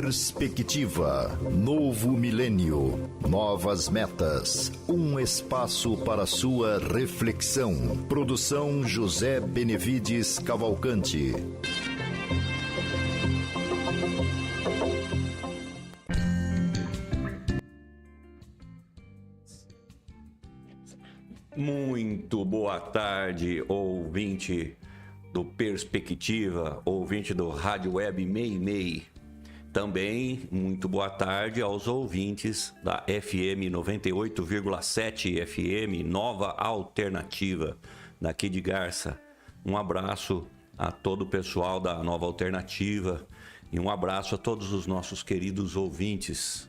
Perspectiva, novo milênio, novas metas, um espaço para sua reflexão. Produção José Benevides Cavalcante. Muito boa tarde, ouvinte do Perspectiva, ouvinte do Rádio Web Meimei. Também muito boa tarde aos ouvintes da FM 98,7 FM, Nova Alternativa, daqui de Garça. Um abraço a todo o pessoal da Nova Alternativa e um abraço a todos os nossos queridos ouvintes.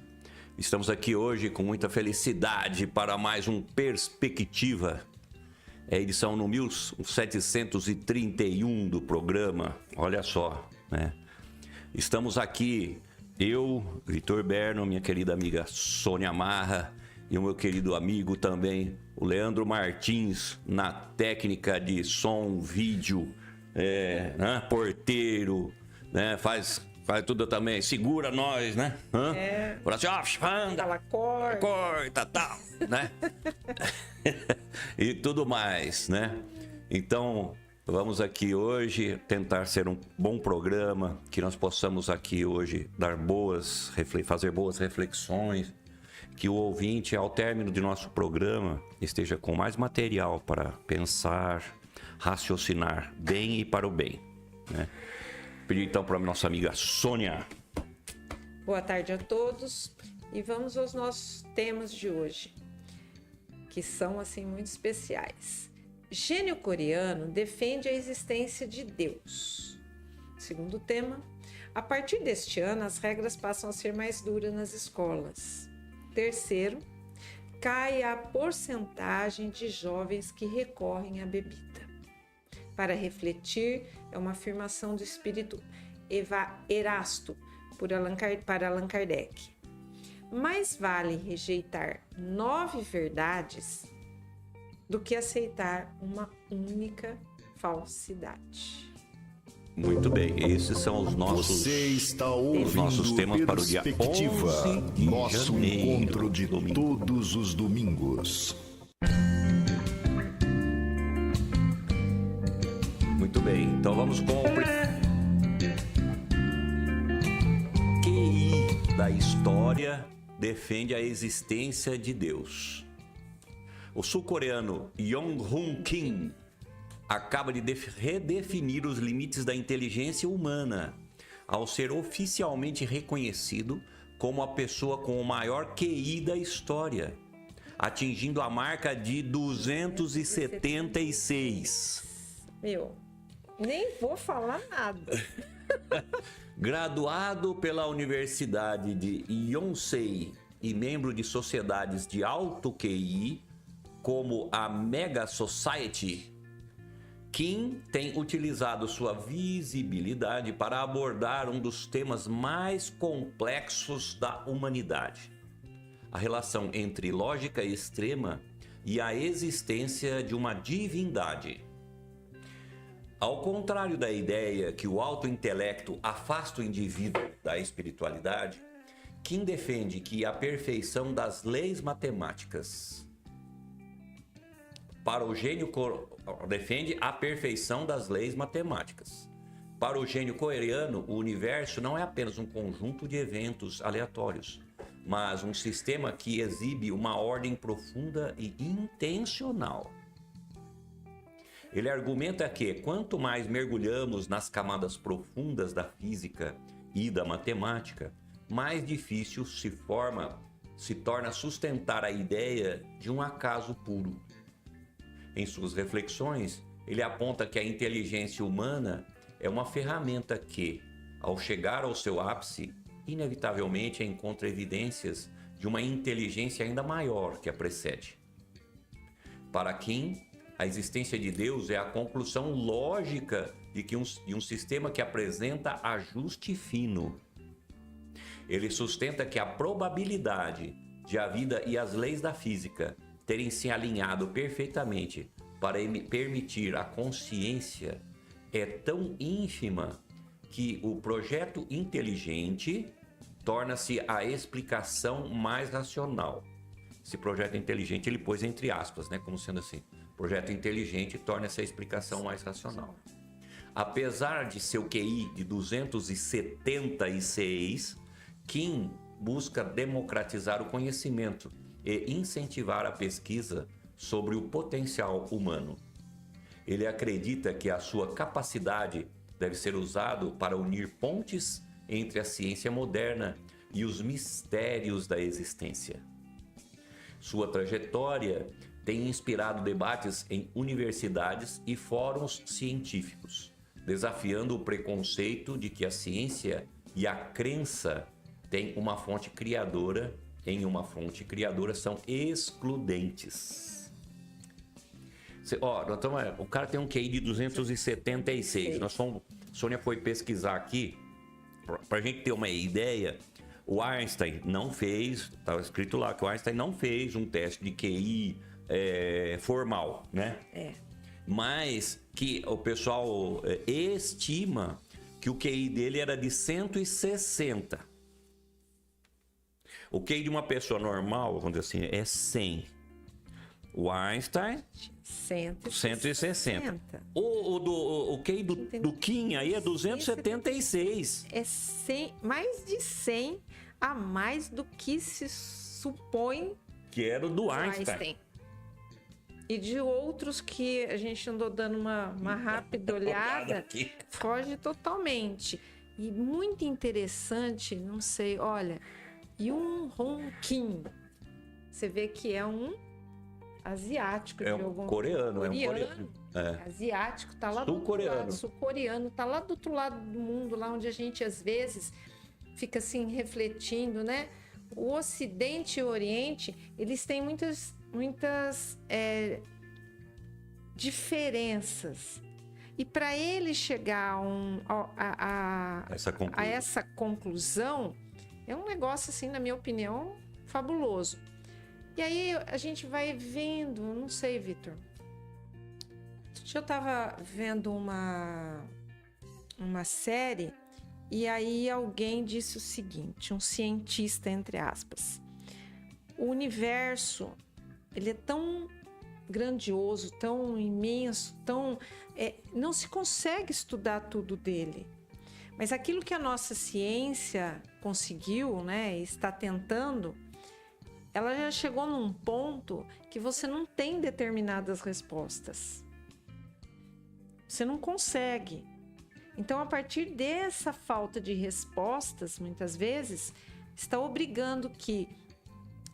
Estamos aqui hoje com muita felicidade para mais um Perspectiva. É a edição no 1731 do programa. Olha só, né? Estamos aqui, eu, Vitor Berno, minha querida amiga Sônia Marra e o meu querido amigo também, o Leandro Martins, na técnica de som, vídeo, né? Porteiro, né? Faz tudo também, segura nós, né? Fala assim, ela corta, tal, né? E tudo mais, né? Então, vamos aqui hoje tentar ser um bom programa, que nós possamos aqui hoje fazer boas reflexões, que o ouvinte, ao término de nosso programa, esteja com mais material para pensar, raciocinar bem e para o bem, né? Pedir então para a nossa amiga Sônia. Boa tarde a todos e vamos aos nossos temas de hoje, que são assim muito especiais. Gênio coreano defende a existência de Deus. Segundo tema, a partir deste ano as regras passam a ser mais duras nas escolas. Terceiro, cai a porcentagem de jovens que recorrem à bebida. Para refletir, é uma afirmação do espírito Erasto para Allan Kardec. Mais vale rejeitar 9 verdades do que aceitar uma única falsidade. Muito bem, esses são os nossos, Você está ouvindo os nossos temas para o dia 11 de nosso janeiro, encontro de domingo. todos os domingos. Muito bem, então vamos com o QI da história defende a existência de Deus. O sul-coreano Yong-Hun Kim acaba de redefinir os limites da inteligência humana ao ser oficialmente reconhecido como a pessoa com o maior QI da história, atingindo a marca de 276. Nem vou falar nada. Graduado pela Universidade de Yonsei e membro de sociedades de alto QI, como a Mega Society, Kim tem utilizado sua visibilidade para abordar um dos temas mais complexos da humanidade: a relação entre lógica extrema e a existência de uma divindade. Ao contrário da ideia que o alto intelecto afasta o indivíduo da espiritualidade, Kim defende que a perfeição das leis matemáticas. Defende a perfeição das leis matemáticas. Para o gênio coreano, o universo não é apenas um conjunto de eventos aleatórios, mas um sistema que exibe uma ordem profunda e intencional. Ele argumenta que, quanto mais mergulhamos nas camadas profundas da física e da matemática, mais difícil se torna sustentar a ideia de um acaso puro. Em suas reflexões, ele aponta que a inteligência humana é uma ferramenta que, ao chegar ao seu ápice, inevitavelmente encontra evidências de uma inteligência ainda maior que a precede. Para Kim, a existência de Deus é a conclusão lógica de um sistema que apresenta ajuste fino. Ele sustenta que a probabilidade de a vida e as leis da física terem se alinhado perfeitamente para permitir a consciência é tão ínfima que o projeto inteligente torna-se a explicação mais racional. Esse projeto inteligente ele pôs entre aspas, né? Como sendo assim, projeto inteligente torna-se a explicação mais racional. Apesar de seu QI de 276, Kim busca democratizar o conhecimento e incentivar a pesquisa sobre o potencial humano. Ele acredita que a sua capacidade deve ser usada para unir pontes entre a ciência moderna e os mistérios da existência. Sua trajetória tem inspirado debates em universidades e fóruns científicos, desafiando o preconceito de que a ciência e a crença têm uma fonte criadora, são excludentes. O cara tem um QI de 276. Sônia foi pesquisar aqui, para a gente ter uma ideia, o Einstein não fez, estava escrito lá que o Einstein não fez um teste de QI formal, né? Mas que o pessoal estima que o QI dele era de 160. O QI de uma pessoa normal, vamos dizer assim, é 100. O Einstein, 160. O QI do Kim aí é 276. É 100, mais de 100 a mais do que se supõe que era o do Einstein. E de outros que a gente andou dando uma rápida olhada, foge totalmente. E muito interessante, não sei, olha, Yoon Hong Kim, você vê que é um asiático. Coreano. Asiático, tá lá sul-coreano. Sul-coreano, tá lá do outro lado do mundo, lá onde a gente às vezes fica assim refletindo, né? O Ocidente e o Oriente, eles têm muitas diferenças. E para ele chegar a essa conclusão, é um negócio, assim, na minha opinião, fabuloso. E aí a gente vai vendo, não sei, Vitor. Eu estava vendo uma série e aí alguém disse o seguinte, um cientista, entre aspas. O universo, ele é tão grandioso, tão imenso, não se consegue estudar tudo dele. Mas aquilo que a nossa ciência conseguiu, né, está tentando, ela já chegou num ponto que você não tem determinadas respostas. Você não consegue. Então, a partir dessa falta de respostas, muitas vezes, está obrigando que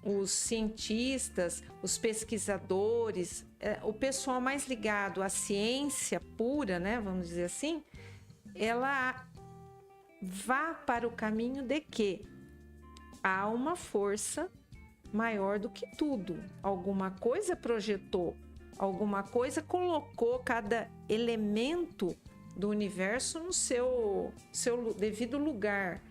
os cientistas, os pesquisadores, o pessoal mais ligado à ciência pura, né, vamos dizer assim, ela vá para o caminho de que há uma força maior do que tudo. Alguma coisa projetou, alguma coisa colocou cada elemento do universo no seu devido lugar.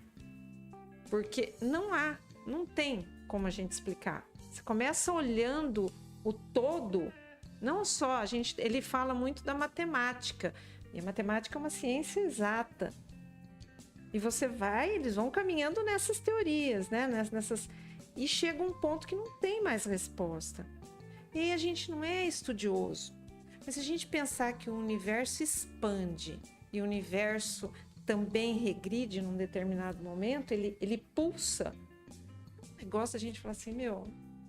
Porque não tem como a gente explicar. Você começa olhando o todo, não só, ele fala muito da matemática, e a matemática é uma ciência exata. E eles vão caminhando nessas teorias, né? E chega um ponto que não tem mais resposta. E aí a gente não é estudioso. Mas se a gente pensar que o universo expande e o universo também regride num determinado momento, ele pulsa. O negócio a gente fala assim,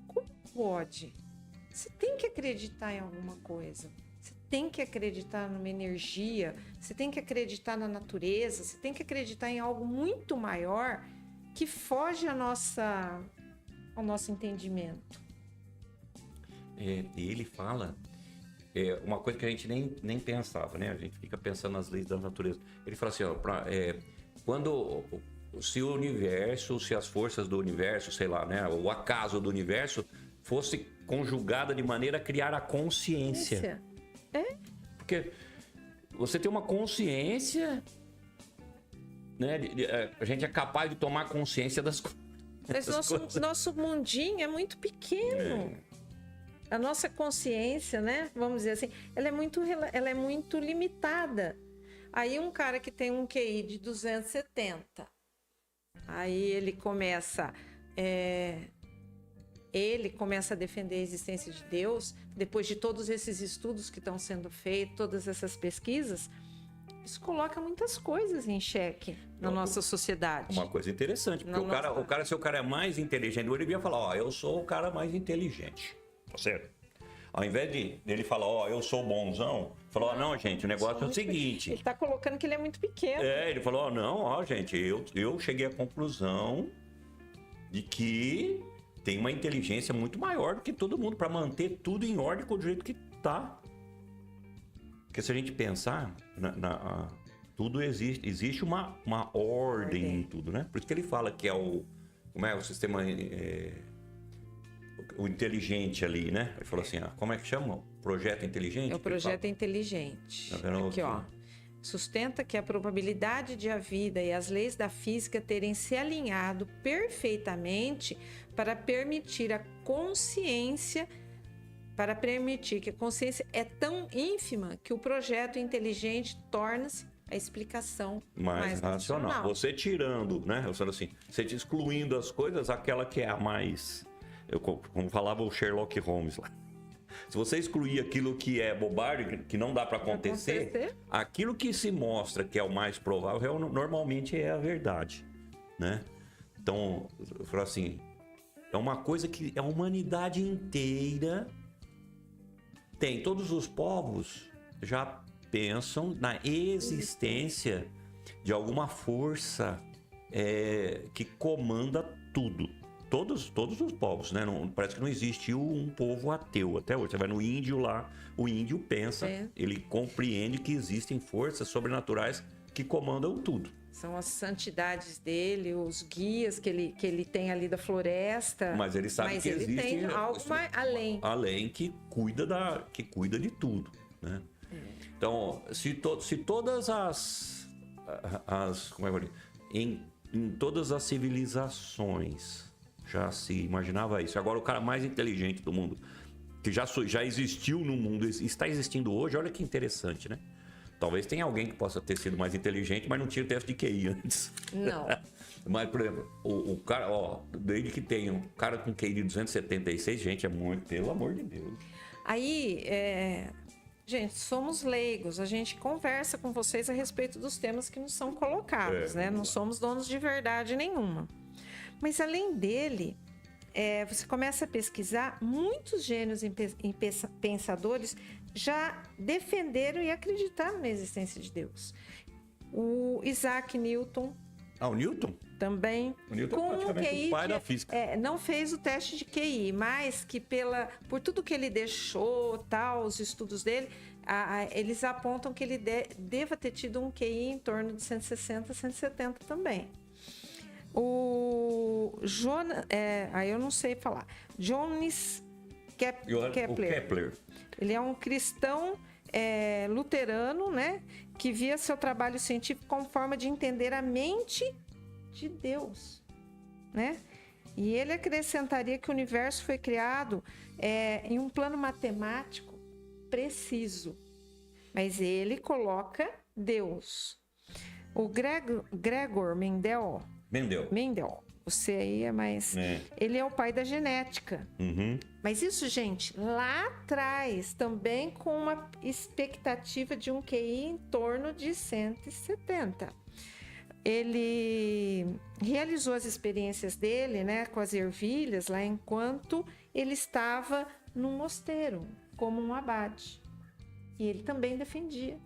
como pode? Você tem que acreditar em alguma coisa. Você tem que acreditar numa energia, você tem que acreditar na natureza, você tem que acreditar em algo muito maior que foge ao nosso entendimento. E ele fala uma coisa que a gente nem pensava, né? A gente fica pensando nas leis da natureza. Ele fala assim, se o universo, se as forças do universo, sei lá, né? O acaso do universo fosse conjugada de maneira a criar a consciência. Porque você tem uma consciência, né? A gente é capaz de tomar consciência das coisas. Mas nosso mundinho é muito pequeno. A nossa consciência, né? Vamos dizer assim, ela é muito limitada. Aí um cara que tem um QI de 270 Aí ele começa a defender a existência de Deus, depois de todos esses estudos que estão sendo feitos, todas essas pesquisas. Isso coloca muitas coisas em xeque na nossa sociedade. Uma coisa interessante, porque o cara, se o cara é mais inteligente, ele devia falar, ó, eu sou o cara mais inteligente, tá certo? Ao invés de ele falar, ó, eu sou bonzão, falou, ó, não, gente, o negócio é o seguinte. Ele tá colocando que ele é muito pequeno. Ele falou, ó, não, ó, gente, eu cheguei à conclusão de que tem uma inteligência muito maior do que todo mundo para manter tudo em ordem do jeito que tá. Porque se a gente pensar, tudo existe uma ordem em tudo, né? Por isso que ele fala que é o sistema, o inteligente ali, né? Ele falou assim, como é que chama? Projeto inteligente? É o projeto inteligente. Aqui, ó. Sustenta que a probabilidade de a vida e as leis da física terem se alinhado perfeitamente para permitir que a consciência é tão ínfima que o projeto inteligente torna-se a explicação mais racional. Você tirando, né? Eu falo assim, você excluindo as coisas, aquela que é a mais... Como falava o Sherlock Holmes lá. Se você excluir aquilo que é bobagem, que não dá para acontecer, aquilo que se mostra que é o mais provável, normalmente é a verdade, né? Então, eu falo assim, é uma coisa que a humanidade inteira tem. Todos os povos já pensam na existência de alguma força que comanda tudo. Todos os povos, né? Parece que não existiu um povo ateu até hoje. Você vai no índio lá, o índio pensa, ele compreende que existem forças sobrenaturais que comandam tudo. São as santidades dele, os guias que ele tem ali da floresta. Mas ele sabe que existe tem algo mais além. Além que cuida de tudo, né? Então, se todas como é que eu digo? Em todas as civilizações já se imaginava isso. Agora o cara mais inteligente do mundo, que já existiu no mundo, está existindo hoje, olha que interessante, né? Talvez tenha alguém que possa ter sido mais inteligente, mas não tinha teste de QI antes. Não. Mas, por exemplo, o cara, desde que tem um cara com QI de 276, gente, é muito, pelo amor de Deus. Aí, gente, somos leigos, a gente conversa com vocês a respeito dos temas que nos são colocados, né? Não somos donos de verdade nenhuma. Mas além dele, você começa a pesquisar, muitos gênios e pensadores já defenderam e acreditaram na existência de Deus. O Isaac Newton. O Newton? Também. O Newton é praticamente o pai da física. Não fez o teste de QI, mas que por tudo que ele deixou, os estudos dele, eles apontam que ele deva ter tido um QI em torno de 160, 170 também. O eu não sei falar. Johannes Kepler. Ele é um cristão luterano, né? Que via seu trabalho científico como forma de entender a mente de Deus, né? E ele acrescentaria que o universo foi criado em um plano matemático preciso. Mas ele coloca Deus. O Gregor Mendel. Você aí é mais... Ele é o pai da genética. Uhum. Mas isso, gente, lá atrás, também com uma expectativa de um QI em torno de 170. Ele realizou as experiências dele, né, com as ervilhas, lá enquanto ele estava num mosteiro, como um abade. E ele também defendia,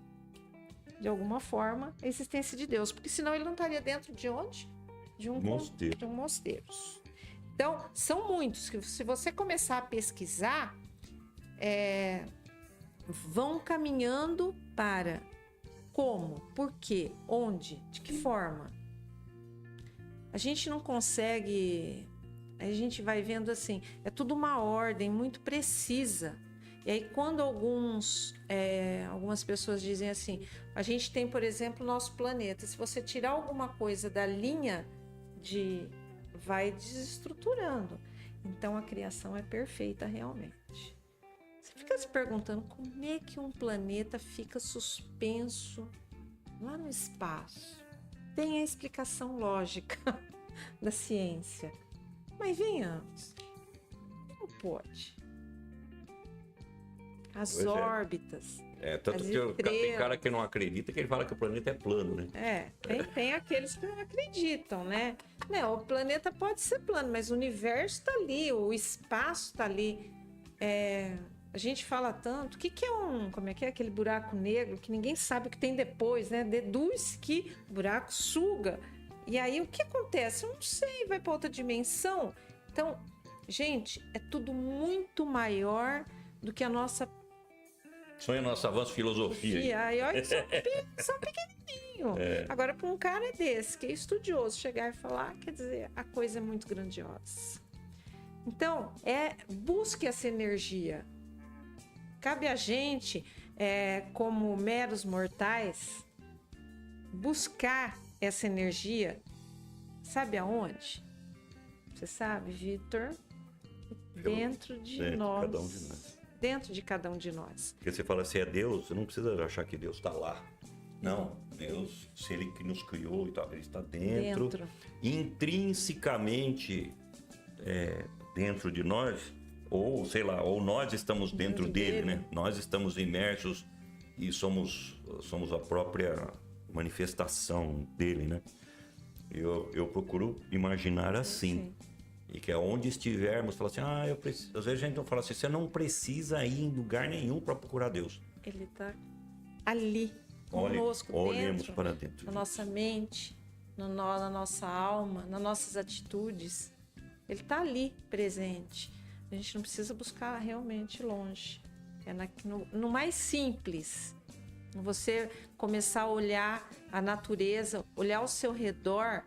de alguma forma, a existência de Deus. Porque senão ele não estaria dentro de onde? De um mosteiro. Então, são muitos que, se você começar a pesquisar, vão caminhando para como, por quê, onde, de que forma. A gente não consegue... A gente vai vendo assim, é tudo uma ordem muito precisa. E aí, quando algumas pessoas dizem assim, a gente tem, por exemplo, o nosso planeta. Se você tirar alguma coisa da linha vai desestruturando. Então, a criação é perfeita realmente. Você fica se perguntando como é que um planeta fica suspenso lá no espaço. Tem a explicação lógica. da ciência. Mas venhamos, não pode. As órbitas. Tanto que tem cara que não acredita que ele fala que o planeta é plano, né? Tem aqueles que não acreditam, né? Não, o planeta pode ser plano, mas o universo está ali, o espaço está ali. A gente fala tanto, o que é como é que é aquele buraco negro que ninguém sabe o que tem depois, né? Deduz que o buraco suga. E aí o que acontece? Eu não sei, vai para outra dimensão. Então, gente, é tudo muito maior do que a nossa... Sonha nosso avanço filosofia. E aí, olha, são pequenininhos. Agora, para um cara desse, que é estudioso, chegar e falar, quer dizer, a coisa é muito grandiosa. Então, busque essa energia. Cabe a gente, como meros mortais, buscar essa energia. Sabe aonde? Você sabe, Vitor? Dentro de nós. Cada um de nós. Dentro de cada um de nós. Porque você fala assim, é Deus, você não precisa achar que Deus está lá. Não, Deus, se Ele que nos criou e tal, Ele está dentro. Intrinsecamente dentro de nós, ou sei lá, ou nós estamos dentro dele, né? Nós estamos imersos e somos a própria manifestação dele, né? Eu procuro imaginar assim. E que é onde estivermos, falar assim, eu preciso. Às vezes a gente não fala assim, você não precisa ir em lugar nenhum para procurar Deus. Ele está ali, conosco, olhemos para dentro. Na nossa mente, na nossa alma, nas nossas atitudes. Ele está ali, presente. A gente não precisa buscar realmente longe. No mais simples. Você começar a olhar a natureza, olhar ao seu redor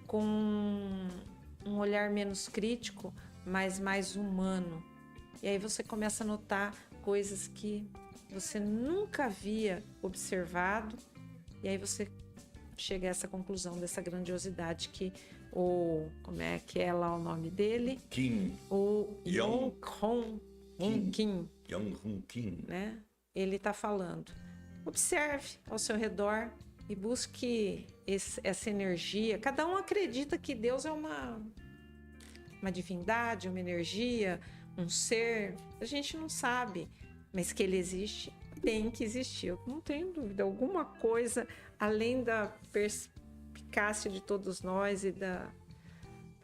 com um olhar menos crítico, mas mais humano. E aí você começa a notar coisas que você nunca havia observado, e aí você chega a essa conclusão dessa grandiosidade que como é que é lá o nome dele? O Yong-Hong Kim, né? Ele está falando. Observe ao seu redor e busque essa energia. Cada um acredita que Deus é uma divindade, uma energia, um ser. A gente não sabe, mas que ele existe, tem que existir. Eu não tenho dúvida. Alguma coisa além da perspicácia de todos nós e da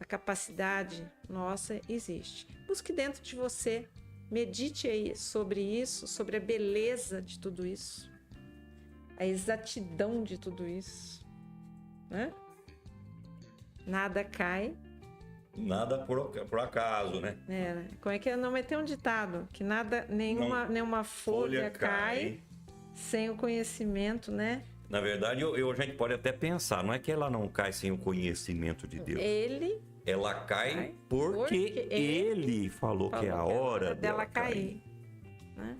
capacidade nossa existe. Busque dentro de você. Medite aí sobre isso, sobre a beleza de tudo isso. A exatidão de tudo isso, né? Nada cai. Nada por acaso, né? Como é que é? Não, mas tem um ditado, que nenhuma folha cai sem o conhecimento, né? Na verdade, a gente pode até pensar, não é que ela não cai sem o conhecimento de Deus. Ela cai porque ele falou que é a hora dela cair. Né?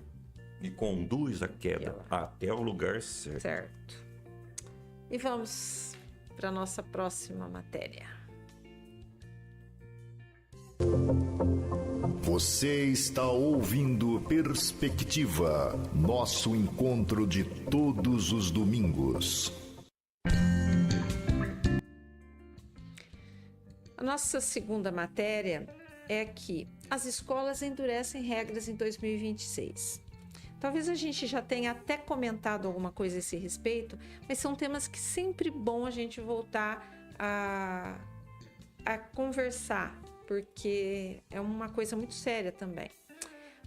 E conduz a queda até o lugar certo. E vamos para a nossa próxima matéria. Você está ouvindo Perspectiva, nosso encontro de todos os domingos. A nossa segunda matéria é que as escolas endurecem regras em 2026. Talvez a gente já tenha até comentado alguma coisa a esse respeito, mas são temas que sempre é bom a gente voltar a conversar, porque é uma coisa muito séria também.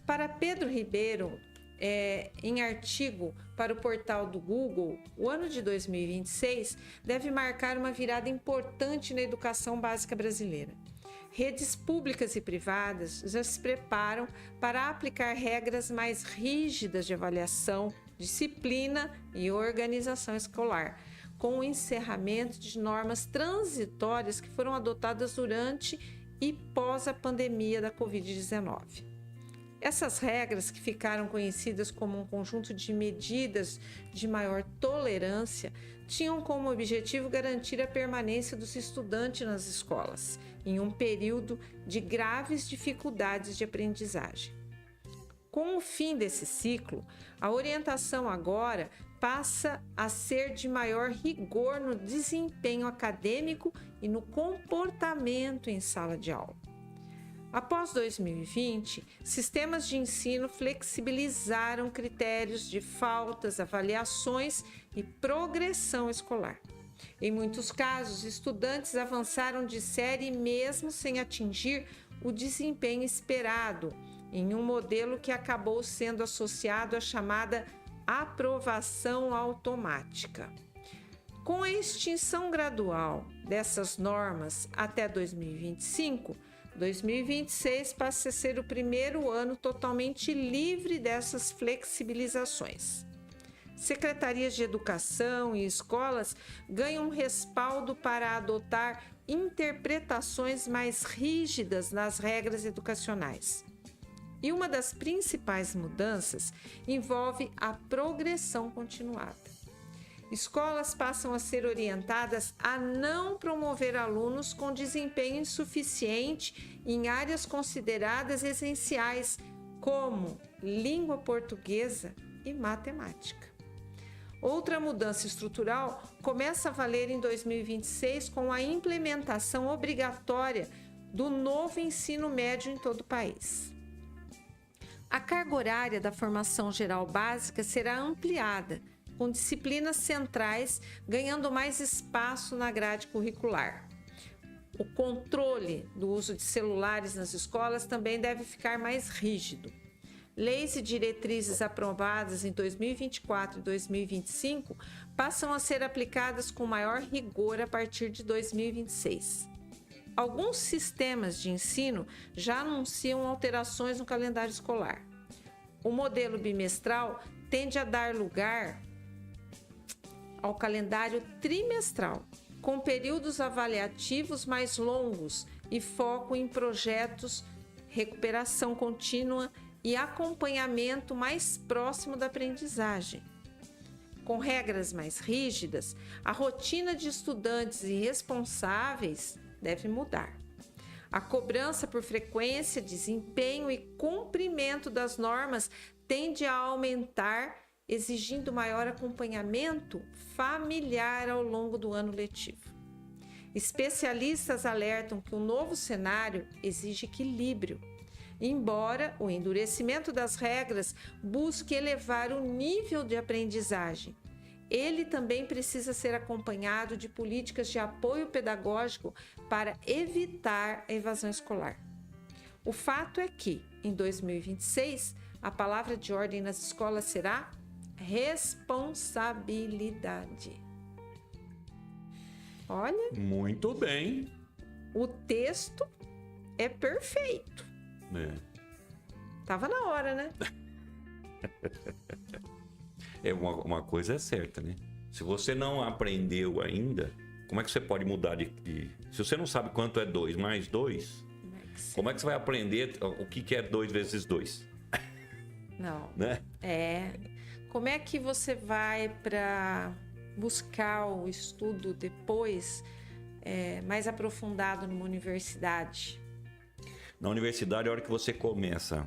Para Pedro Ribeiro, em artigo para o portal do Google, o ano de 2026 deve marcar uma virada importante na educação básica brasileira. Redes públicas e privadas já se preparam para aplicar regras mais rígidas de avaliação, disciplina e organização escolar, com o encerramento de normas transitórias que foram adotadas durante e pós a pandemia da Covid-19. Essas regras, que ficaram conhecidas como um conjunto de medidas de maior tolerância, tinham como objetivo garantir a permanência dos estudantes nas escolas, em um período de graves dificuldades de aprendizagem. Com o fim desse ciclo, a orientação agora passa a ser de maior rigor no desempenho acadêmico e no comportamento em sala de aula. Após 2020, sistemas de ensino flexibilizaram critérios de faltas, avaliações e progressão escolar. Em muitos casos, estudantes avançaram de série mesmo sem atingir o desempenho esperado, em um modelo que acabou sendo associado à chamada aprovação automática. Com a extinção gradual dessas normas até 2025, 2026 passa a ser o primeiro ano totalmente livre dessas flexibilizações. Secretarias de educação e escolas ganham respaldo para adotar interpretações mais rígidas nas regras educacionais. E uma das principais mudanças envolve a progressão continuada. Escolas passam a ser orientadas a não promover alunos com desempenho insuficiente em áreas consideradas essenciais, como língua portuguesa e matemática. Outra mudança estrutural começa a valer em 2026 com a implementação obrigatória do novo ensino médio em todo o país. A carga horária da formação geral básica será ampliada, com disciplinas centrais ganhando mais espaço na grade curricular. O controle do uso de celulares nas escolas também deve ficar mais rígido. Leis e diretrizes aprovadas em 2024 e 2025 passam a ser aplicadas com maior rigor a partir de 2026. Alguns sistemas de ensino já anunciam alterações no calendário escolar. O modelo bimestral tende a dar lugar ao calendário trimestral, com períodos avaliativos mais longos e foco em projetos, recuperação contínua e acompanhamento mais próximo da aprendizagem. Com regras mais rígidas, a rotina de estudantes e responsáveis deve mudar. A cobrança por frequência, desempenho e cumprimento das normas tende a aumentar, exigindo maior acompanhamento familiar ao longo do ano letivo. Especialistas alertam que o novo cenário exige equilíbrio, embora o endurecimento das regras busque elevar o nível de aprendizagem. Ele também precisa ser acompanhado de políticas de apoio pedagógico para evitar a evasão escolar. O fato é que, em 2026, a palavra de ordem nas escolas será responsabilidade. Olha, Muito bem. o texto é perfeito. Tava na hora, né? Uma coisa é certa, né? Se você não aprendeu ainda, como é que você pode mudar de... Se você não sabe quanto é 2 mais 2, como é que você vai aprender o que é 2 vezes 2? Não. Né? Como é que você vai para buscar o estudo depois mais aprofundado numa universidade? Na universidade, a hora que você começa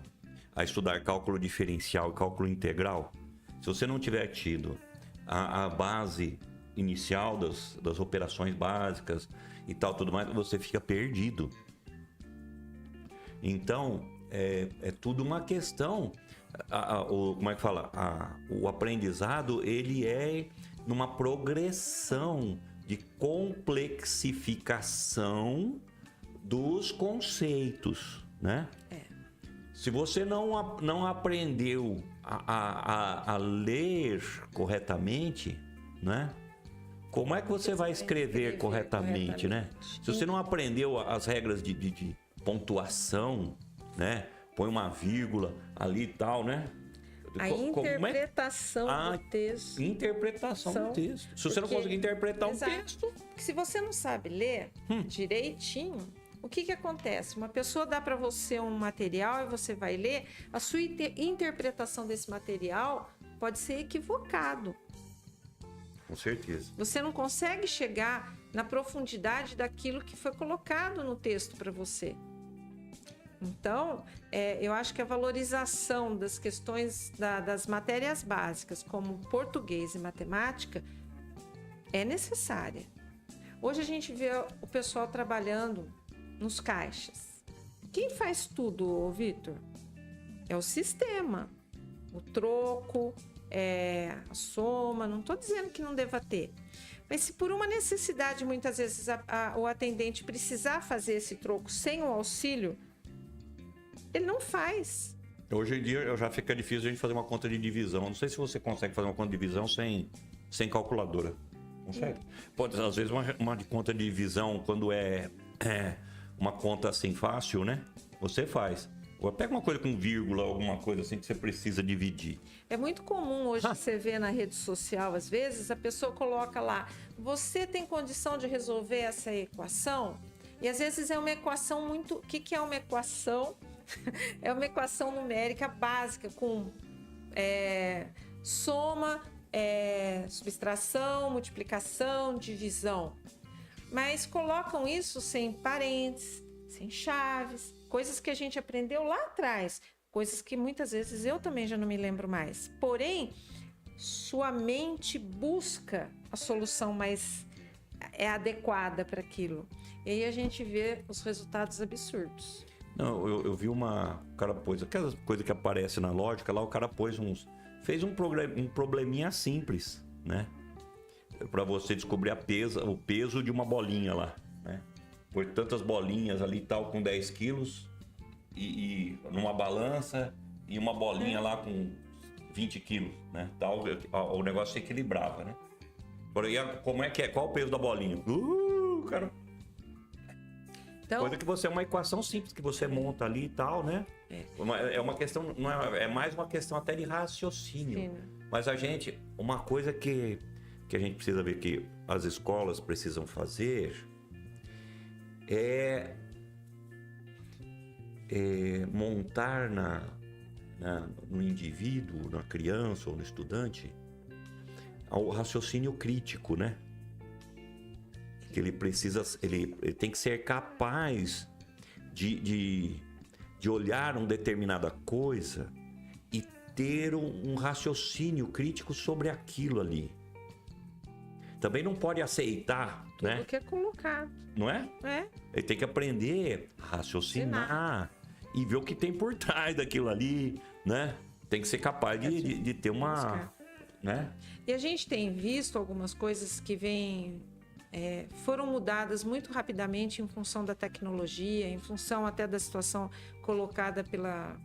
a estudar cálculo diferencial e cálculo integral, se você não tiver tido a base inicial das operações básicas e tal, tudo mais, você fica perdido. Então, é tudo uma questão. Como é que fala? O aprendizado, ele é numa progressão de complexificação dos conceitos, né? Se você não aprendeu a ler corretamente, né? Como é que você vai escrever corretamente, né? Se você não aprendeu as regras de pontuação, né? Põe uma vírgula ali e tal, né? A interpretação do texto. Interpretação do texto. Se você não conseguir interpretar um texto... Porque se você não sabe ler direitinho, o que acontece? Uma pessoa dá para você um material e você vai ler, a sua interpretação desse material pode ser equivocado. Com certeza. Você não consegue chegar na profundidade daquilo que foi colocado no texto para você. Então, eu acho que a valorização das questões das matérias básicas, como português e matemática, é necessária. Hoje a gente vê o pessoal trabalhando nos caixas. Quem faz tudo, Vitor? É o sistema. O troco, a soma. Não estou dizendo que não deva ter. Mas se por uma necessidade, muitas vezes, o atendente precisar fazer esse troco sem o auxílio, ele não faz. Hoje em dia já fica difícil a gente fazer uma conta de divisão. Não sei se você consegue fazer uma conta de divisão sem calculadora. Consegue? Pode, às vezes, uma conta de divisão, quando é uma conta assim fácil, né? Você faz. Ou pega uma coisa com vírgula, alguma coisa assim que você precisa dividir. É muito comum hoje você ver na rede social, às vezes, a pessoa coloca lá: você tem condição de resolver essa equação? E às vezes é uma equação muito... O que é uma equação? É uma equação numérica básica com soma, subtração, multiplicação, divisão. Mas colocam isso sem parênteses, sem chaves, coisas que a gente aprendeu lá atrás, coisas que muitas vezes eu também já não me lembro mais. Porém, sua mente busca a solução mais adequada para aquilo. E aí a gente vê os resultados absurdos. Não, eu vi o cara pôs aquelas coisas que aparecem na lógica, lá o cara fez um probleminha simples, né? Para você descobrir o peso de uma bolinha lá, né? Pôs tantas bolinhas ali tal com 10 quilos e numa balança e uma bolinha lá com 20 quilos, né? Tal, o negócio se equilibrava, né? Como é que é? Qual o peso da bolinha? Cara... Então, coisa que você é uma equação simples que você monta ali e tal, né? É uma questão, não é mais uma questão até de raciocínio. Sim. Mas uma coisa que a gente precisa ver que as escolas precisam fazer é montar no indivíduo, na criança ou no estudante, o raciocínio crítico, né? Que ele tem que ser capaz de olhar uma determinada coisa e ter um raciocínio crítico sobre aquilo ali. Também não pode aceitar, tudo, né? Que é colocado. Não é? Ele tem que aprender a raciocinar e ver o que tem por trás daquilo ali, né? Tem que ser capaz de ter uma... Né? E a gente tem visto algumas coisas que foram mudadas muito rapidamente em função da tecnologia, em função até da situação colocada pela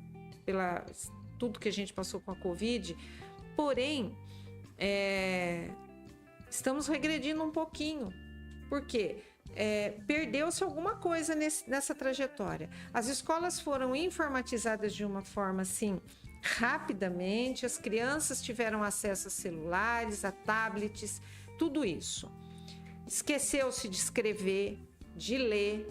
tudo que a gente passou com a Covid. Porém, estamos regredindo um pouquinho. Por quê? Perdeu-se alguma coisa nessa trajetória. As escolas foram informatizadas de uma forma assim, rapidamente, as crianças tiveram acesso a celulares, a tablets, tudo isso. Esqueceu-se de escrever, de ler,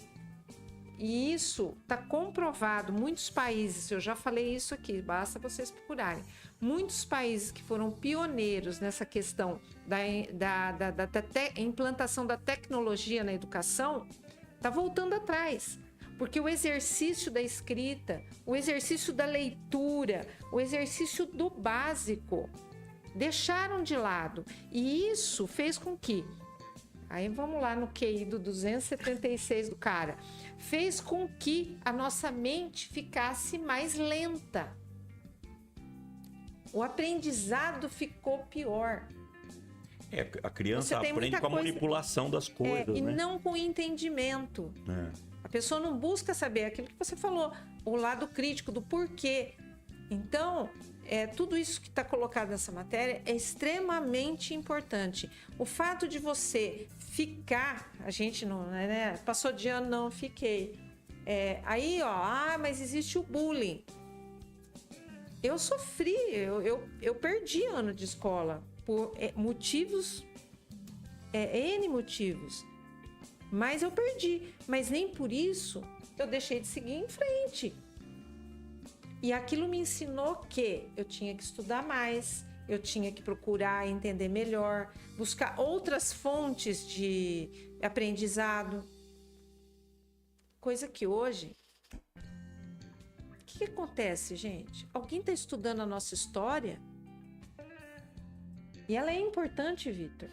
e isso está comprovado. Muitos países, eu já falei isso aqui, basta vocês procurarem, muitos países que foram pioneiros nessa questão da implantação da tecnologia na educação, está voltando atrás, porque o exercício da escrita, o exercício da leitura, o exercício do básico, deixaram de lado, e isso fez com que... Aí vamos lá no QI do 276 do cara. Fez com que a nossa mente ficasse mais lenta. O aprendizado ficou pior. A criança aprende com a manipulação das coisas, e né? não com entendimento. A pessoa não busca saber aquilo que você falou, o lado crítico do porquê. Então, tudo isso que está colocado nessa matéria é extremamente importante. O fato de você ficar, a gente não, né? Passou de ano, não fiquei. Aí, mas existe o bullying. Eu sofri, eu perdi ano de escola por motivos, N motivos. Mas eu perdi. Mas nem por isso eu deixei de seguir em frente. E aquilo me ensinou que eu tinha que estudar mais, eu tinha que procurar entender melhor, buscar outras fontes de aprendizado. Coisa que hoje que acontece, gente? Alguém está estudando a nossa história? E ela é importante, Vitor.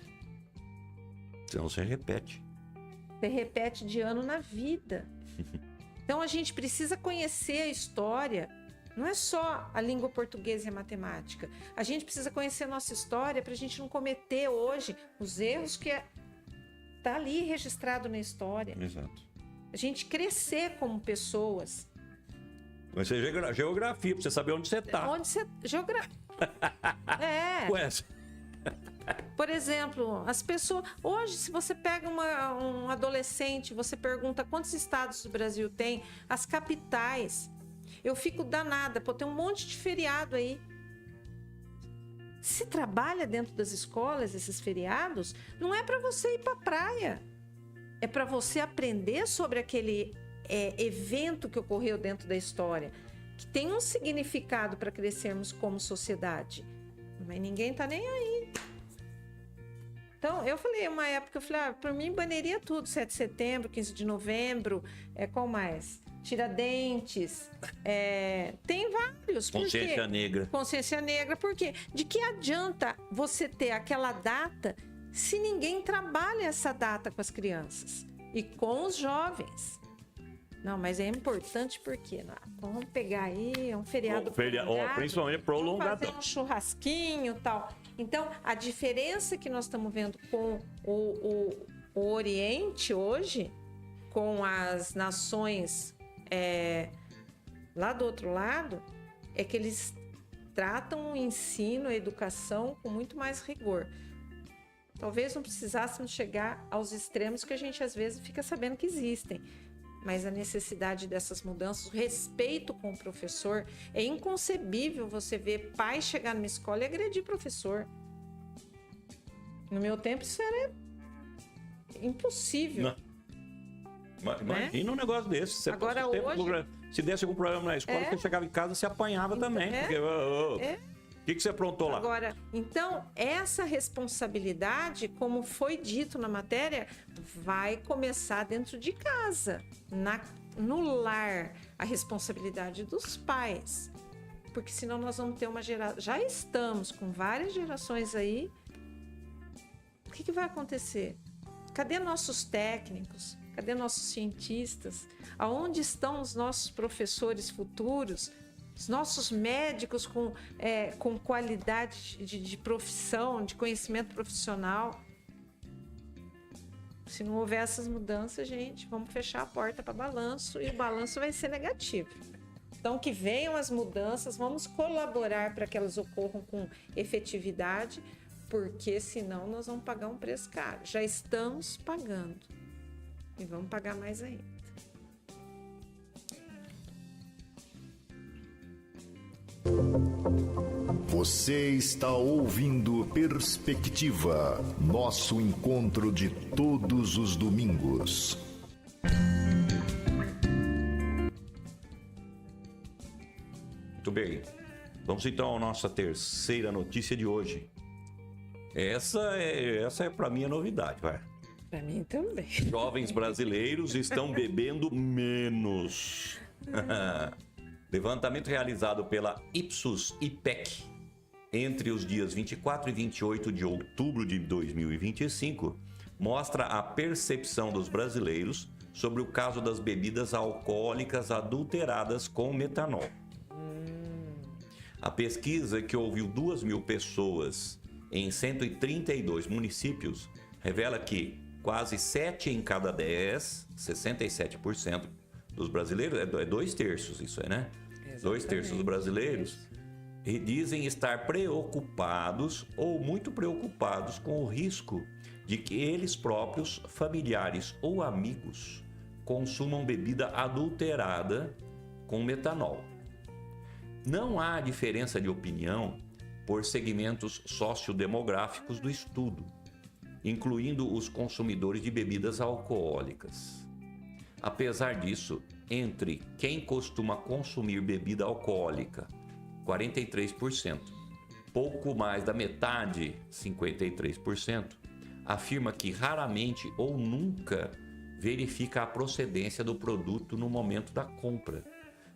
Então você repete. Você repete de ano na vida. Então a gente precisa conhecer a história. Não é só a língua portuguesa e a matemática. A gente precisa conhecer a nossa história para a gente não cometer hoje os erros que tá ali registrado na história. Exato. A gente crescer como pessoas. Vai ser geografia, para você saber onde você está. Onde você... É. Ué, Por exemplo, as pessoas... Hoje, se você pega um adolescente, você pergunta quantos estados do Brasil tem, as capitais. Eu fico danada, pô, tem um monte de feriado aí. Se trabalha dentro das escolas, esses feriados, não é para você ir para a praia. É para você aprender sobre aquele evento que ocorreu dentro da história, que tem um significado para crescermos como sociedade. Mas ninguém tá nem aí. Então, eu falei, uma época, eu falei, por mim, baneria tudo. 7 de setembro, 15 de novembro, qual mais? Tiradentes, tem vários. Consciência negra. Consciência negra, por quê? De que adianta você ter aquela data se ninguém trabalha essa data com as crianças e com os jovens? Não, mas é importante porque vamos pegar aí um feriado prolongado, principalmente prolongado. Vamos fazer um churrasquinho e tal. Então, a diferença que nós estamos vendo com o Oriente hoje, com as nações lá do outro lado, é que eles tratam o ensino, a educação com muito mais rigor. Talvez não precisássemos chegar aos extremos que a gente às vezes fica sabendo que existem. Mas a necessidade dessas mudanças, o respeito com o professor, é inconcebível você ver pai chegar numa escola e agredir professor. No meu tempo isso era impossível. Não. Imagina um negócio desse. Agora hoje... Se desse algum problema na escola, você chegava em casa e se apanhava também. Porque, o que você aprontou lá? Agora, então, essa responsabilidade, como foi dito na matéria, vai começar dentro de casa, no lar, a responsabilidade dos pais. Porque senão nós vamos ter uma geração... Já estamos com várias gerações aí. O que vai acontecer? Cadê nossos técnicos? Cadê nossos cientistas? Aonde estão os nossos professores futuros? Os nossos médicos com qualidade de profissão, de conhecimento profissional? Se não houver essas mudanças, gente, vamos fechar a porta para balanço e o balanço vai ser negativo. Então, que venham as mudanças, vamos colaborar para que elas ocorram com efetividade, porque senão nós vamos pagar um preço caro. Já estamos pagando e vamos pagar mais ainda. Você está ouvindo Perspectiva, nosso encontro de todos os domingos. Muito bem. Vamos então à nossa terceira notícia de hoje. Essa é para mim a novidade, vai. Para mim também. Jovens brasileiros estão bebendo menos. Levantamento realizado pela Ipsos-IPEC entre os dias 24 e 28 de outubro de 2025 mostra a percepção dos brasileiros sobre o caso das bebidas alcoólicas adulteradas com metanol. A pesquisa, que ouviu 2.000 pessoas em 132 municípios, revela que quase 7 em cada 10, 67% dos brasileiros, é 2/3 isso aí, né? Exatamente. 2/3 dos brasileiros dizem estar preocupados ou muito preocupados com o risco de que eles próprios, familiares ou amigos consumam bebida adulterada com metanol. Não há diferença de opinião por segmentos sociodemográficos do estudo, incluindo os consumidores de bebidas alcoólicas. Apesar disso, entre quem costuma consumir bebida alcoólica, 43%, pouco mais da metade, 53%, afirma que raramente ou nunca verifica a procedência do produto no momento da compra,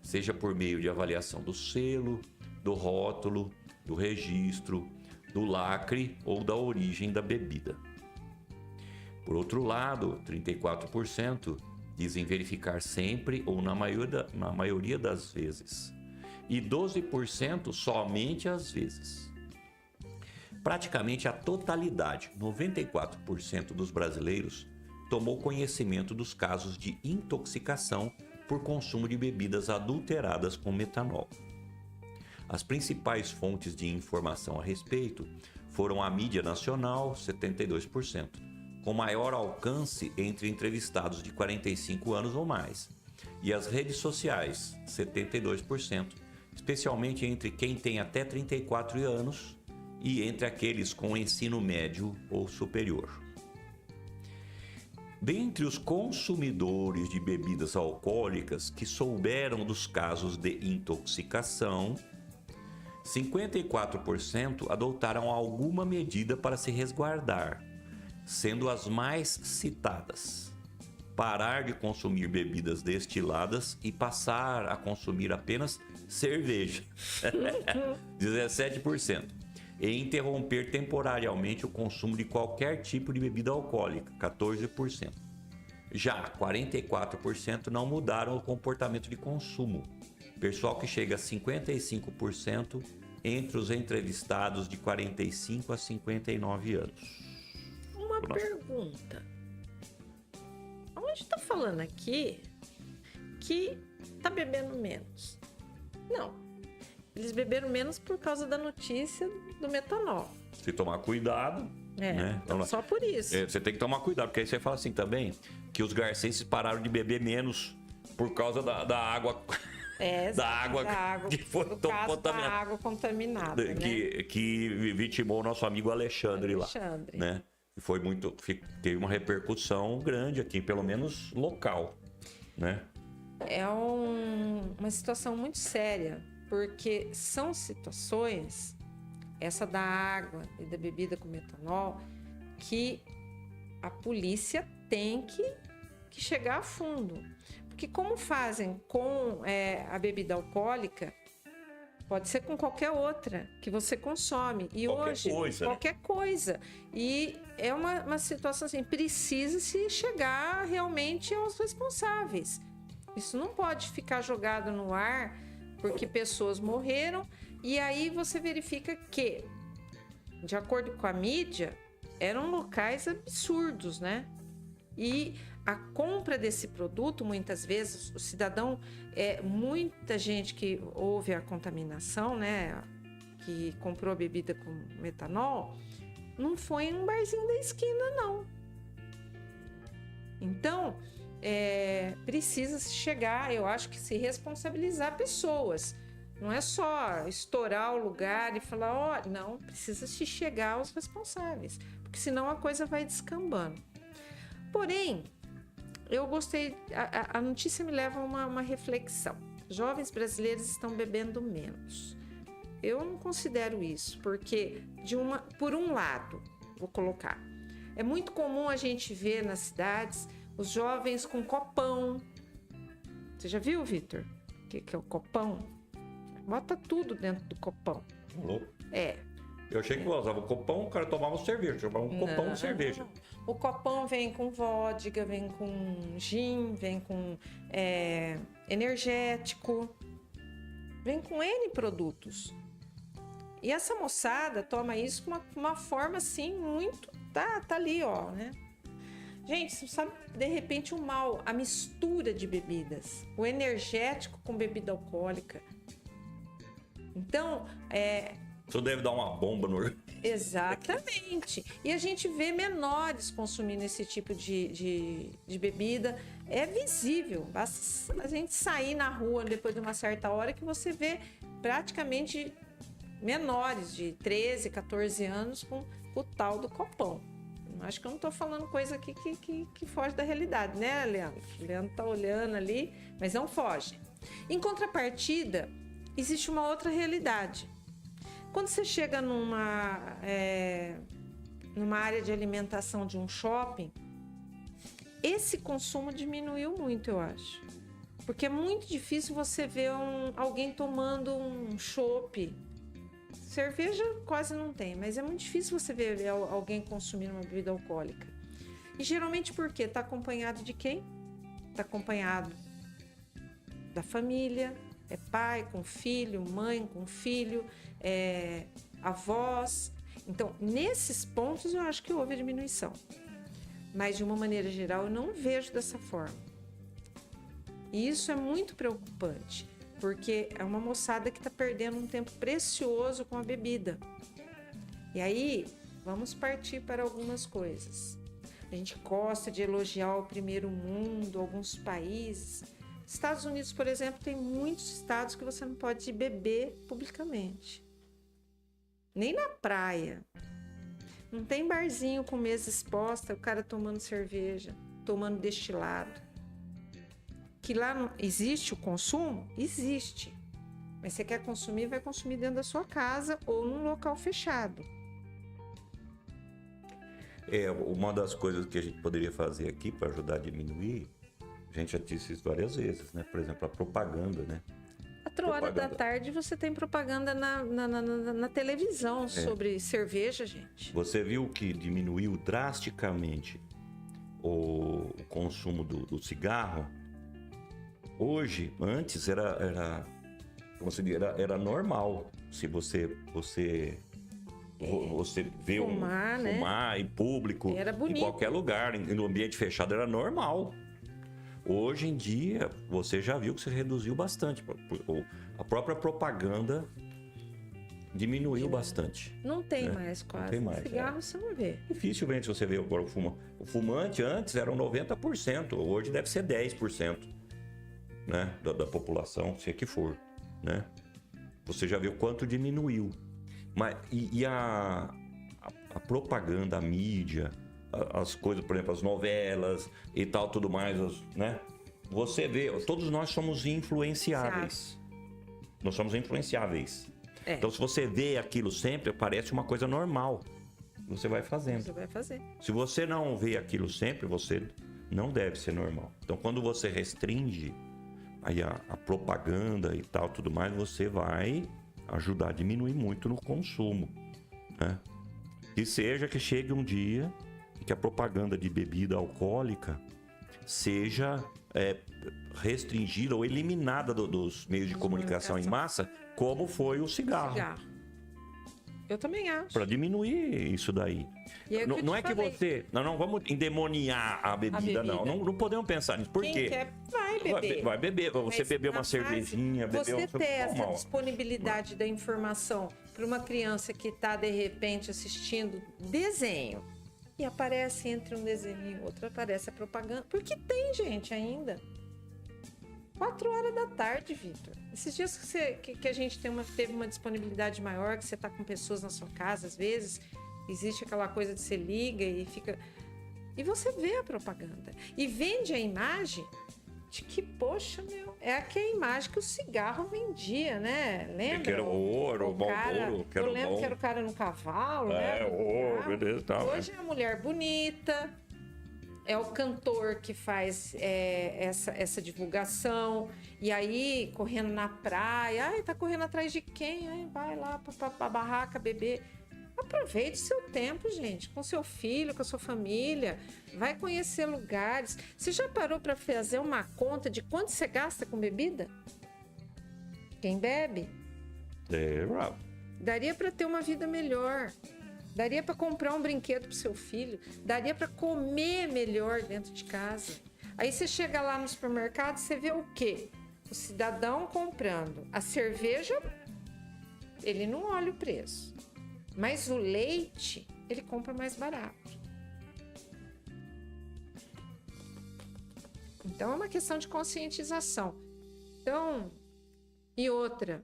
seja por meio de avaliação do selo, do rótulo, do registro, do lacre ou da origem da bebida. Por outro lado, 34% dizem verificar sempre ou na maioria das vezes, e 12% somente às vezes. Praticamente a totalidade, 94% dos brasileiros, tomou conhecimento dos casos de intoxicação por consumo de bebidas adulteradas com metanol. As principais fontes de informação a respeito foram a mídia nacional, 72%, com maior alcance entre entrevistados de 45 anos ou mais, e as redes sociais, 72%, especialmente entre quem tem até 34 anos e entre aqueles com ensino médio ou superior. Dentre os consumidores de bebidas alcoólicas que souberam dos casos de intoxicação, 54% adotaram alguma medida para se resguardar, sendo as mais citadas: parar de consumir bebidas destiladas e passar a consumir apenas cerveja, 17%, e interromper temporariamente o consumo de qualquer tipo de bebida alcoólica, 14%. Já 44% não mudaram o comportamento de consumo, pessoal que chega a 55% entre os entrevistados de 45 a 59 anos. Uma pergunta. Onde está falando aqui que tá bebendo menos? Não. Eles beberam menos por causa da notícia do metanol. Se tomar cuidado, né? Então, só por isso. Você tem que tomar cuidado, porque aí você fala assim também, que os garcenses pararam de beber menos por causa da água... da água que foi contaminada. Da água contaminada, né? Que vitimou o nosso amigo Alexandre lá, né? Foi teve uma repercussão grande aqui, pelo menos local, né? É uma situação muito séria, porque são situações, essa da água e da bebida com metanol, que a polícia tem que chegar a fundo. Porque como fazem com a bebida alcoólica, pode ser com qualquer outra que você consome. E qualquer coisa. E é uma situação assim, precisa-se chegar realmente aos responsáveis. Isso não pode ficar jogado no ar porque pessoas morreram. E aí você verifica que, de acordo com a mídia, eram locais absurdos, né? E a compra desse produto, muitas vezes, o cidadão, muita gente que houve a contaminação, né, que comprou a bebida com metanol, não foi em um barzinho da esquina, não. Então, precisa se chegar, eu acho que se responsabilizar pessoas. Não é só estourar o lugar e falar, não, precisa se chegar aos responsáveis, porque senão a coisa vai descambando. Porém, eu gostei, a notícia me leva a uma reflexão. Jovens brasileiros estão bebendo menos. Eu não considero isso, porque por um lado, vou colocar, é muito comum a gente ver nas cidades os jovens com copão. Você já viu, Vitor? O que é o copão? Bota tudo dentro do copão. Louco. Eu achei que usava o copão, o cara tomava cerveja, tomava um copão de cerveja. O copão vem com vodka, vem com gin, vem com energético, vem com N produtos. E essa moçada toma isso com uma forma assim muito... Tá ali, ó, né? Gente, você sabe, de repente, o mal, a mistura de bebidas. O energético com bebida alcoólica. Então, Isso deve dar uma bomba no organismo. Exatamente. E a gente vê menores consumindo esse tipo de bebida. É visível. Basta a gente sair na rua depois de uma certa hora que você vê praticamente menores de 13, 14 anos com o tal do copão. Acho que eu não estou falando coisa aqui que foge da realidade, né, Leandro? O Leandro está olhando ali, mas não foge. Em contrapartida, existe uma outra realidade. Quando você chega numa área de alimentação de um shopping, esse consumo diminuiu muito, eu acho. Porque é muito difícil você ver alguém tomando um chopp. Cerveja quase não tem, mas é muito difícil você ver alguém consumindo uma bebida alcoólica. E geralmente por quê? Está acompanhado de quem? Está acompanhado da família, é pai com filho, mãe com filho, avós. Então, nesses pontos eu acho que houve a diminuição. Mas de uma maneira geral eu não vejo dessa forma. E isso é muito preocupante, porque é uma moçada que está perdendo um tempo precioso com a bebida. E aí, vamos partir para algumas coisas. A gente gosta de elogiar o primeiro mundo, alguns países. Estados Unidos, por exemplo, tem muitos estados que você não pode beber publicamente. Nem na praia. Não tem barzinho com mesa exposta, o cara tomando cerveja, tomando destilado. Que lá não existe o consumo? Existe. Mas você quer consumir, vai consumir dentro da sua casa ou num local fechado. Uma das coisas que a gente poderia fazer aqui para ajudar a diminuir, a gente já disse isso várias vezes, né? Por exemplo, a propaganda, né? 4 horas da tarde você tem propaganda na televisão sobre cerveja, gente. Você viu que diminuiu drasticamente o consumo do cigarro? Hoje, antes era normal. Se você vê fumar em público, em qualquer lugar, no ambiente fechado, era normal. Hoje em dia, você já viu que se reduziu bastante. A própria propaganda diminuiu bastante. Não tem mais quase. Não tem mais, cigarro você não vê. Dificilmente você vê agora o fumante antes era 90%, hoje deve ser 10%, né, da população, se é que for, né? Você já viu quanto diminuiu. Mas a propaganda, a mídia, as coisas, por exemplo, as novelas e tal, tudo mais, né? Você vê, todos nós somos influenciáveis. Nós somos influenciáveis. Então, se você vê aquilo sempre, parece uma coisa normal. Você vai fazendo. Você vai fazer. Se você não vê aquilo sempre, você não deve ser normal. Então, quando você restringe aí a propaganda e tal, tudo mais, você vai ajudar a diminuir muito no consumo, né? Que seja que chegue um dia que a propaganda de bebida alcoólica seja restringida ou eliminada dos meios de comunicação em massa, como foi o cigarro. Eu também acho. Para diminuir isso daí. Não é que você... Não vamos endemoniar a bebida, não. Não podemos pensar nisso. Por quê? Quem quer vai beber. Vai beber. Você beber uma cervejinha, beber Você ter essa disponibilidade da informação para uma criança que está, de repente, assistindo desenho e aparece entre um desenho e outro, aparece a propaganda. Porque tem gente ainda. 4 horas da tarde, Vitor. Esses dias que a gente teve uma disponibilidade maior, que você está com pessoas na sua casa, às vezes, existe aquela coisa de você liga e fica... E você vê a propaganda. E vende a imagem de que, poxa, é aquela imagem que o cigarro vendia, né? Lembra? Que era o ouro, o Marlboro, que era o bom. Eu lembro que era o cara no cavalo, né? Ouro, beleza, tá. Hoje é a mulher bonita... É o cantor que faz essa divulgação. E aí, correndo na praia. Ai, tá correndo atrás de quem? Ai, vai lá pra barraca beber. Aproveite o seu tempo, gente. Com seu filho, com a sua família. Vai conhecer lugares. Você já parou para fazer uma conta de quanto você gasta com bebida? Quem bebe? Daria para ter uma vida melhor. Daria para comprar um brinquedo para o seu filho. Daria para comer melhor dentro de casa. Aí você chega lá no supermercado, você vê o quê? O cidadão comprando a cerveja, ele não olha o preço. Mas o leite, ele compra mais barato. Então, é uma questão de conscientização. Então, e outra,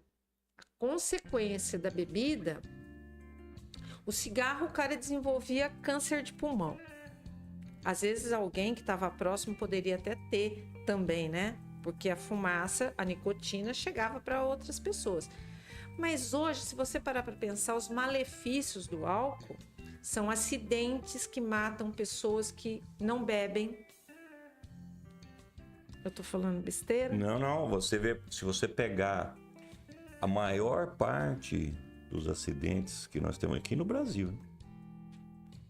a consequência da bebida... O cigarro, o cara desenvolvia câncer de pulmão. Às vezes alguém que estava próximo poderia até ter também, né? Porque a fumaça, a nicotina, chegava para outras pessoas. Mas hoje, se você parar para pensar, os malefícios do álcool são acidentes que matam pessoas que não bebem. Eu tô falando besteira? Não, você vê, se você pegar a maior parte dos acidentes que nós temos aqui no Brasil,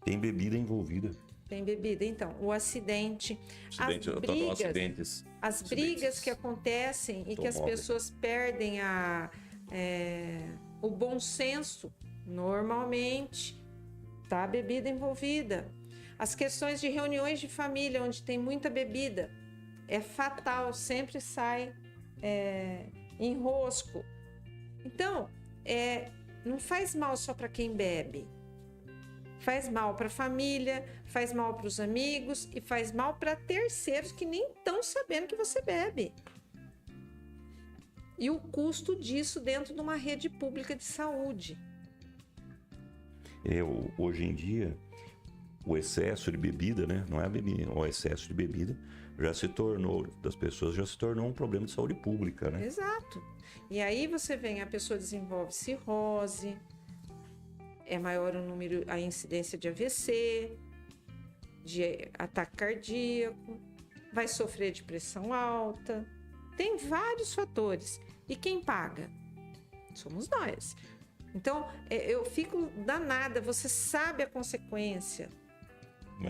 tem bebida envolvida. Tem bebida. Então, o acidente, Acidentes. as brigas que acontecem e que as pessoas perdem o bom senso, normalmente tá a bebida envolvida. As questões de reuniões de família, onde tem muita bebida, é fatal, sempre sai enrosco. Então, não faz mal só para quem bebe. Faz mal para a família, faz mal para os amigos e faz mal para terceiros que nem estão sabendo que você bebe. E o custo disso dentro de uma rede pública de saúde. Hoje em dia, o excesso de bebida, né? Não é a bebida, o excesso de bebida das pessoas já se tornou um problema de saúde pública, né? Exato. E aí você vem, a pessoa desenvolve cirrose, é maior a incidência de AVC, de ataque cardíaco, vai sofrer de pressão alta. Tem vários fatores. E quem paga? Somos nós. Então, eu fico danada, você sabe a consequência,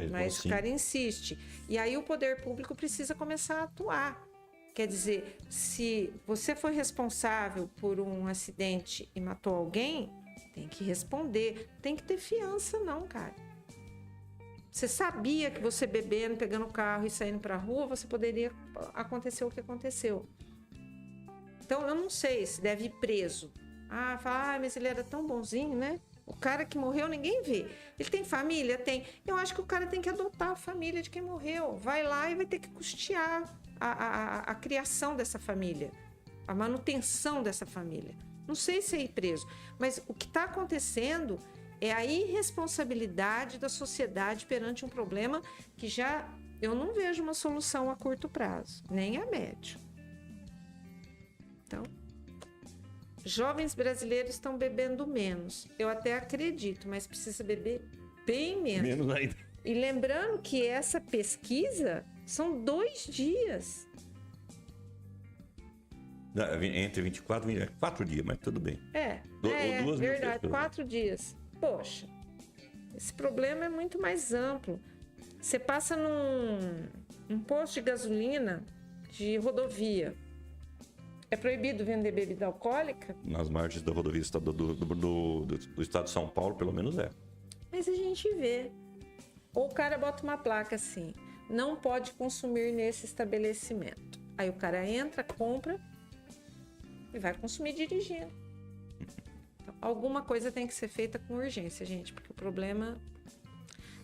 mas o cara insiste. E aí o poder público precisa começar a atuar. Quer dizer, se você foi responsável por um acidente e matou alguém, tem que responder. Tem que ter fiança, não, cara. Você sabia que você bebendo, pegando o carro e saindo pra rua, você poderia acontecer o que aconteceu. Então, eu não sei se deve ir preso. Mas ele era tão bonzinho, né? O cara que morreu, ninguém vê. Ele tem família? Tem. Eu acho que o cara tem que adotar a família de quem morreu. Vai lá e vai ter que custear a criação dessa família, a manutenção dessa família. Não sei se é ir preso, mas o que está acontecendo é a irresponsabilidade da sociedade perante um problema que eu não vejo uma solução a curto prazo, nem a médio. Então, jovens brasileiros estão bebendo menos. Eu até acredito, mas precisa beber bem menos. Menos ainda. E lembrando que essa pesquisa são 2 dias. Entre 24 e 4 dias, mas tudo bem. Verdade, 4 dias. Poxa, esse problema é muito mais amplo. Você passa num posto de gasolina de rodovia. É proibido vender bebida alcoólica? Nas margens da rodovia do estado de São Paulo, pelo menos é. Mas a gente vê. Ou o cara bota uma placa assim, não pode consumir nesse estabelecimento. Aí o cara entra, compra e vai consumir dirigindo. Então, alguma coisa tem que ser feita com urgência, gente, porque o problema,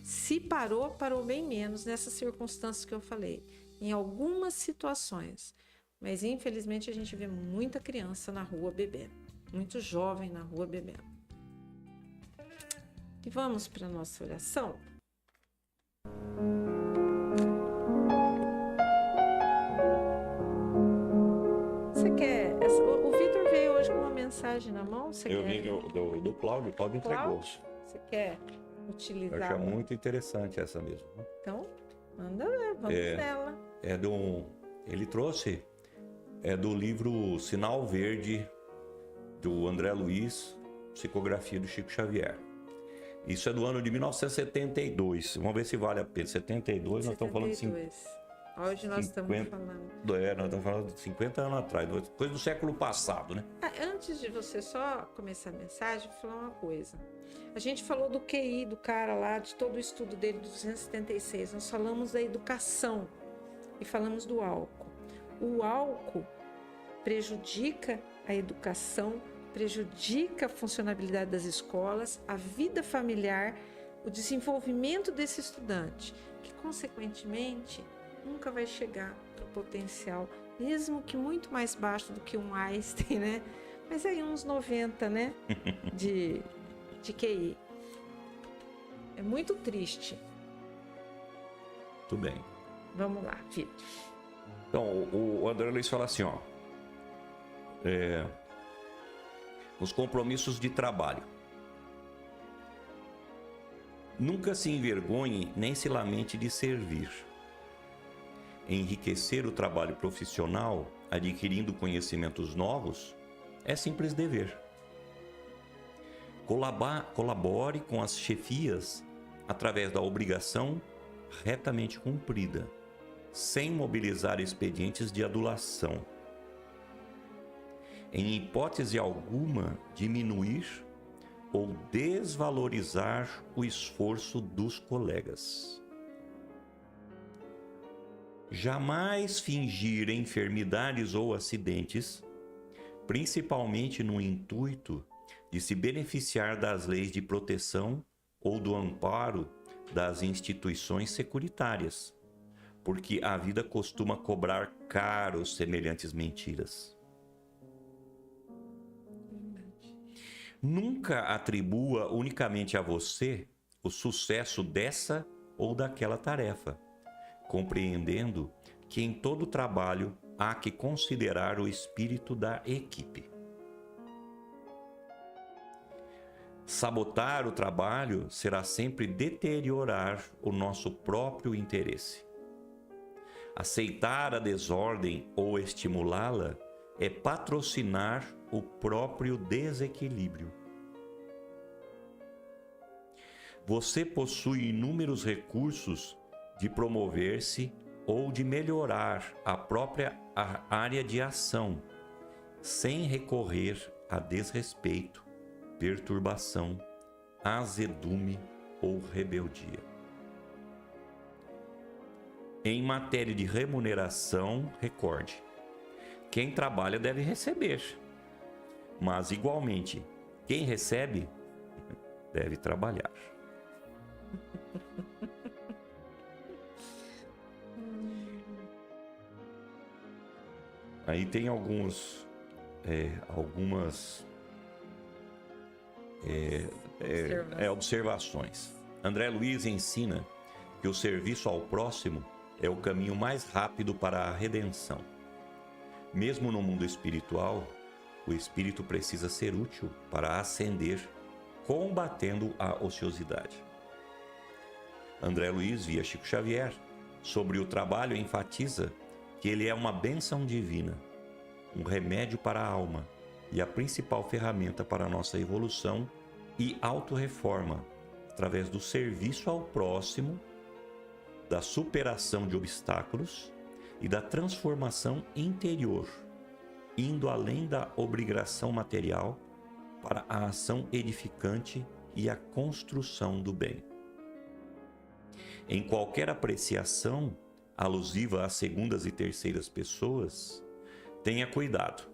se parou bem menos nessas circunstâncias que eu falei. Em algumas situações. Mas, infelizmente, a gente vê muita criança na rua bebendo. Muito jovem na rua bebendo. E vamos para a nossa oração? Você quer... O Vitor veio hoje com uma mensagem na mão? Eu vim do Cláudio. O Cláudio entregou. Você quer utilizar? Eu acho muito interessante essa mesmo. Então, manda ver, vamos nela. Ele trouxe... É do livro Sinal Verde, do André Luiz, psicografia do Chico Xavier. Isso é do ano de 1972. Vamos ver se vale a pena. 72, nós estamos falando de 50. Hoje nós estamos falando. Nós estamos falando de 50 anos atrás, coisa do século passado, né? Antes de você só começar a mensagem, vou falar uma coisa. A gente falou do QI do cara lá, de todo o estudo dele, do 276. Nós falamos da educação e falamos do álcool. O álcool prejudica a educação, prejudica a funcionalidade das escolas, a vida familiar, o desenvolvimento desse estudante, que, consequentemente, nunca vai chegar ao potencial, mesmo que muito mais baixo do que um Einstein, né? Mas aí uns 90, né? De QI. É muito triste. Tudo bem. Vamos lá, Vitor. Então, o André Luiz fala assim, os compromissos de trabalho. Nunca se envergonhe nem se lamente de servir. enriquecer o trabalho profissional, adquirindo conhecimentos novos, é simples dever. Colabore com as chefias através da obrigação retamente cumprida, sem mobilizar expedientes de adulação. Em hipótese alguma, diminuir ou desvalorizar o esforço dos colegas. Jamais fingir enfermidades ou acidentes, principalmente no intuito de se beneficiar das leis de proteção ou do amparo das instituições securitárias, porque a vida costuma cobrar caro semelhantes mentiras. Nunca atribua unicamente a você o sucesso dessa ou daquela tarefa, compreendendo que em todo trabalho há que considerar o espírito da equipe. Sabotar o trabalho será sempre deteriorar o nosso próprio interesse. Aceitar a desordem ou estimulá-la é patrocinar o próprio desequilíbrio. Você possui inúmeros recursos de promover-se ou de melhorar a própria área de ação, sem recorrer a desrespeito, perturbação, azedume ou rebeldia. Em matéria de remuneração, recorde: quem trabalha deve receber, mas igualmente, quem recebe deve trabalhar. Aí tem algumas observações. André Luiz ensina que o serviço ao próximo é o caminho mais rápido para a redenção. Mesmo no mundo espiritual, o espírito precisa ser útil para ascender, combatendo a ociosidade. André Luiz, via Chico Xavier, sobre o trabalho enfatiza que ele é uma bênção divina, um remédio para a alma e a principal ferramenta para a nossa evolução e autorreforma, através do serviço ao próximo, da superação de obstáculos e da transformação interior, indo além da obrigação material para a ação edificante e a construção do bem. Em qualquer apreciação alusiva às segundas e terceiras pessoas, tenha cuidado.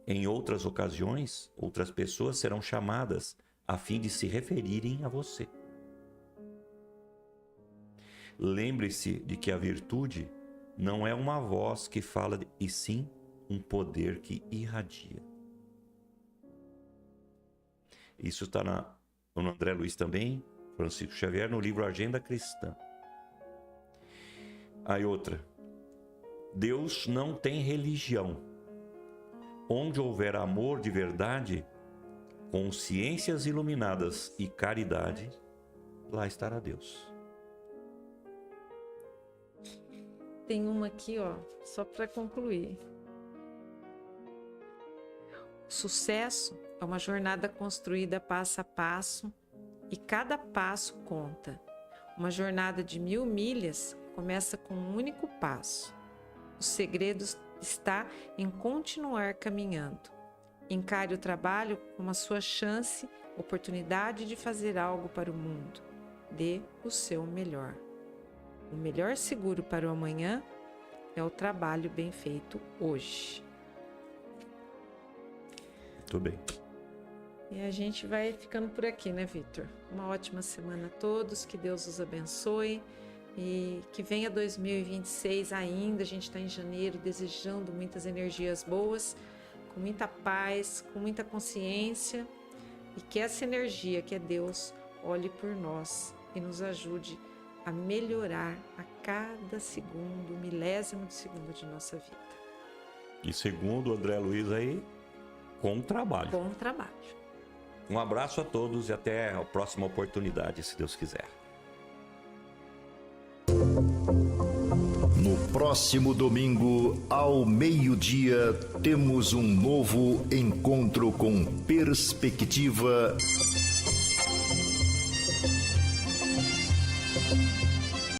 Em outras ocasiões, outras pessoas serão chamadas a fim de se referirem a você. Lembre-se de que a virtude não é uma voz que fala, e sim um poder que irradia. Isso está no André Luiz também, Francisco Xavier, no livro Agenda Cristã. Aí outra: Deus não tem religião. Onde houver amor de verdade, consciências iluminadas e caridade, lá estará Deus. Tem uma aqui, ó, só para concluir. O sucesso é uma jornada construída passo a passo e cada passo conta. Uma jornada de 1000 milhas começa com um único passo. O segredo está em continuar caminhando. Encare o trabalho como a sua chance, oportunidade de fazer algo para o mundo. Dê o seu melhor. O melhor seguro para o amanhã é o trabalho bem feito hoje. Muito bem. E a gente vai ficando por aqui, né, Vitor? Uma ótima semana a todos, que Deus os abençoe e que venha 2026 ainda. A gente está em janeiro, desejando muitas energias boas, com muita paz, com muita consciência, e que essa energia, que é Deus, olhe por nós e nos ajude a melhorar a cada segundo, milésimo de segundo de nossa vida. E segundo o André Luiz aí, com trabalho. Bom trabalho. Um abraço a todos e até a próxima oportunidade, se Deus quiser. No próximo domingo, ao meio-dia, temos um novo encontro com perspectiva